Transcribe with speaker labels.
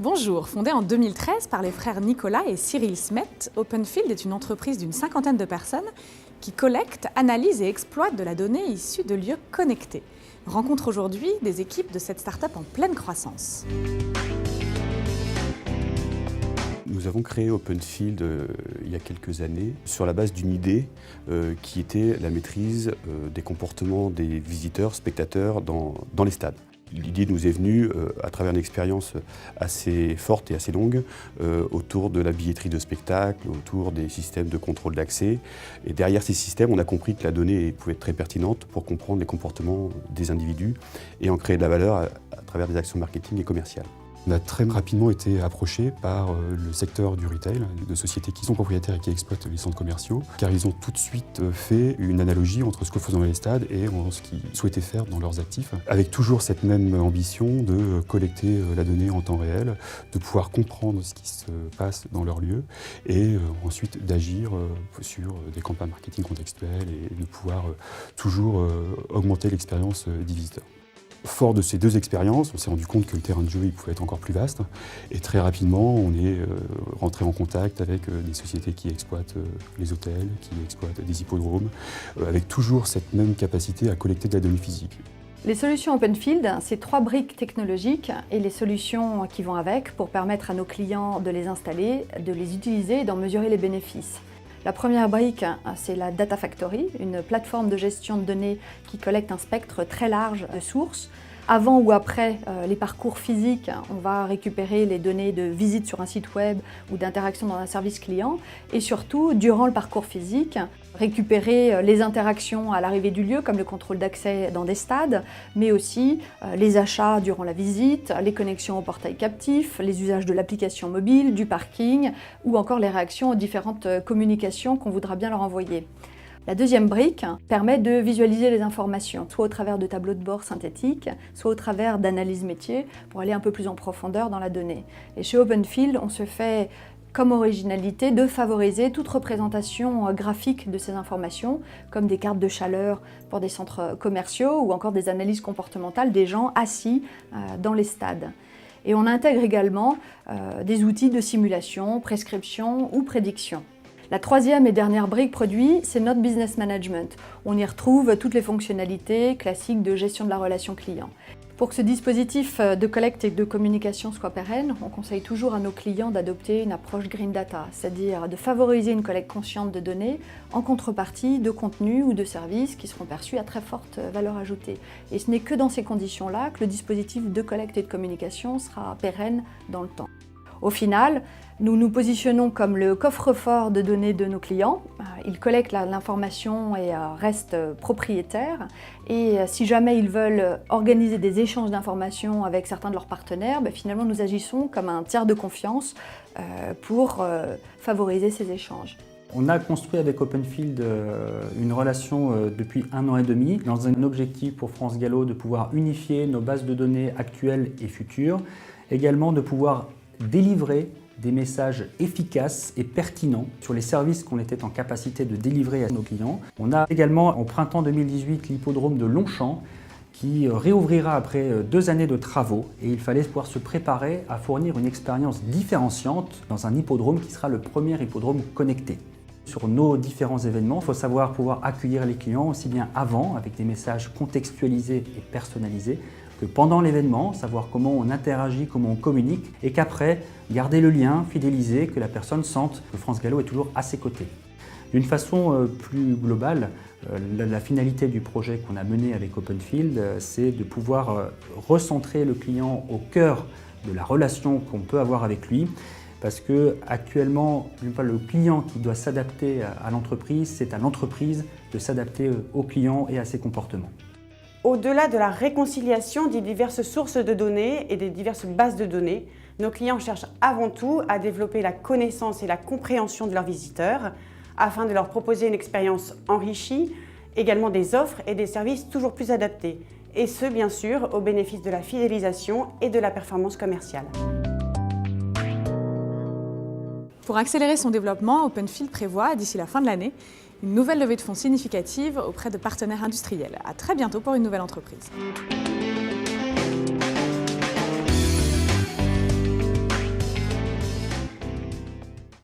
Speaker 1: Bonjour, fondée en 2013 par les frères Nicolas et Cyril Smet, Openfield est une entreprise d'une 50aine de personnes qui collecte, analyse et exploite de la donnée issue de lieux connectés. Rencontre aujourd'hui des équipes de cette start-up en pleine croissance.
Speaker 2: Nous avons créé Openfield il y a quelques années sur la base d'une idée qui était la maîtrise des comportements des visiteurs, spectateurs dans les stades. L'idée nous est venue à travers une expérience assez forte et assez longue autour de la billetterie de spectacle, autour des systèmes de contrôle d'accès. Et derrière ces systèmes, on a compris que la donnée pouvait être très pertinente pour comprendre les comportements des individus et en créer de la valeur à travers des actions marketing et commerciales.
Speaker 3: On a très rapidement été approché par le secteur du retail, de sociétés qui sont propriétaires et qui exploitent les centres commerciaux, car ils ont tout de suite fait une analogie entre ce que faisaient dans les stades et ce qu'ils souhaitaient faire dans leurs actifs, avec toujours cette même ambition de collecter la donnée en temps réel, de pouvoir comprendre ce qui se passe dans leur lieu et ensuite d'agir sur des campagnes marketing contextuelles et de pouvoir toujours augmenter l'expérience des visiteurs. Fort de ces deux expériences, on s'est rendu compte que le terrain de jeu il pouvait être encore plus vaste et très rapidement on est rentré en contact avec des sociétés qui exploitent les hôtels, qui exploitent des hippodromes, avec toujours cette même capacité à collecter de la donnée physique.
Speaker 4: Les solutions Openfield, c'est 3 briques technologiques et les solutions qui vont avec pour permettre à nos clients de les installer, de les utiliser et d'en mesurer les bénéfices. La première brique, c'est la Data Factory, une plateforme de gestion de données qui collecte un spectre très large de sources. Avant ou après les parcours physiques, on va récupérer les données de visite sur un site web ou d'interaction dans un service client. Et surtout, durant le parcours physique, récupérer les interactions à l'arrivée du lieu, comme le contrôle d'accès dans des stades, mais aussi les achats durant la visite, les connexions au portail captif, les usages de l'application mobile, du parking, ou encore les réactions aux différentes communications qu'on voudra bien leur envoyer. La deuxième brique permet de visualiser les informations, soit au travers de tableaux de bord synthétiques, soit au travers d'analyses métiers pour aller un peu plus en profondeur dans la donnée. Et chez Openfield, on se fait comme originalité de favoriser toute représentation graphique de ces informations, comme des cartes de chaleur pour des centres commerciaux ou encore des analyses comportementales des gens assis dans les stades. Et on intègre également des outils de simulation, prescription ou prédiction. La troisième et dernière brique produit, c'est notre business management. On y retrouve toutes les fonctionnalités classiques de gestion de la relation client. Pour que ce dispositif de collecte et de communication soit pérenne, on conseille toujours à nos clients d'adopter une approche Green Data, c'est-à-dire de favoriser une collecte consciente de données en contrepartie de contenus ou de services qui seront perçus à très forte valeur ajoutée. Et ce n'est que dans ces conditions-là que le dispositif de collecte et de communication sera pérenne dans le temps. Au final, nous nous positionnons comme le coffre-fort de données de nos clients. Ils collectent l'information et restent propriétaires. Et si jamais ils veulent organiser des échanges d'informations avec certains de leurs partenaires, finalement nous agissons comme un tiers de confiance pour favoriser ces échanges.
Speaker 5: On a construit avec Openfield une relation depuis 1 an et demi dans un objectif pour France Gallo de pouvoir unifier nos bases de données actuelles et futures, également de pouvoir délivrer des messages efficaces et pertinents sur les services qu'on était en capacité de délivrer à nos clients. On a également au printemps 2018 l'hippodrome de Longchamp qui réouvrira après 2 années de travaux et il fallait pouvoir se préparer à fournir une expérience différenciante dans un hippodrome qui sera le premier hippodrome connecté. Sur nos différents événements, il faut savoir pouvoir accueillir les clients aussi bien avant avec des messages contextualisés et personnalisés que pendant l'événement, savoir comment on interagit, comment on communique et qu'après, garder le lien, fidéliser, que la personne sente que France Gallo est toujours à ses côtés. D'une façon plus globale, la finalité du projet qu'on a mené avec Openfield, c'est de pouvoir recentrer le client au cœur de la relation qu'on peut avoir avec lui. Parce que actuellement, le client qui doit s'adapter à l'entreprise, c'est à l'entreprise de s'adapter au client et à ses comportements.
Speaker 6: Au-delà de la réconciliation des diverses sources de données et des diverses bases de données, nos clients cherchent avant tout à développer la connaissance et la compréhension de leurs visiteurs afin de leur proposer une expérience enrichie, également des offres et des services toujours plus adaptés. Et ce, bien sûr, au bénéfice de la fidélisation et de la performance commerciale.
Speaker 1: Pour accélérer son développement, Openfield prévoit, d'ici la fin de l'année, une nouvelle levée de fonds significative auprès de partenaires industriels. À très bientôt pour une nouvelle entreprise.